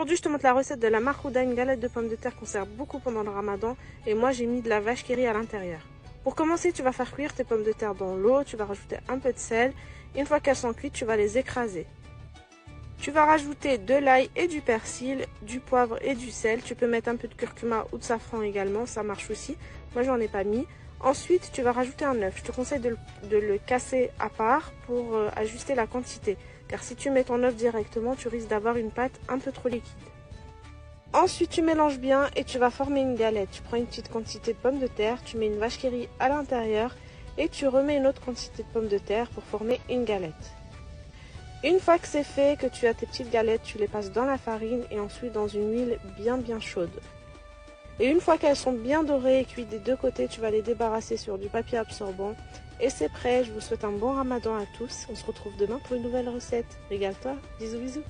Aujourd'hui, je te montre la recette de la marhouda, une galette de pommes de terre qu'on sert beaucoup pendant le ramadan. Et moi, j'ai mis de la vache qui rit à l'intérieur. Pour commencer, tu vas faire cuire tes pommes de terre dans l'eau. Tu vas rajouter un peu de sel. Une fois qu'elles sont cuites, tu vas les écraser. Tu vas rajouter de l'ail et du persil, du poivre et du sel. Tu peux mettre un peu de curcuma ou de safran également, ça marche aussi. Moi, j'en ai pas mis. Ensuite, tu vas rajouter un œuf. Je te conseille de le casser à part pour ajuster la quantité. Car si tu mets ton œuf directement, tu risques d'avoir une pâte un peu trop liquide. Ensuite, tu mélanges bien et tu vas former une galette. Tu prends une petite quantité de pommes de terre, tu mets une vache qui rit à l'intérieur et tu remets une autre quantité de pommes de terre pour former une galette. Une fois que c'est fait, que tu as tes petites galettes, tu les passes dans la farine et ensuite dans une huile bien chaude. Et une fois qu'elles sont bien dorées et cuites des deux côtés, tu vas les débarrasser sur du papier absorbant. Et c'est prêt, je vous souhaite un bon ramadan à tous. On se retrouve demain pour une nouvelle recette. Régale-toi, bisous bisous.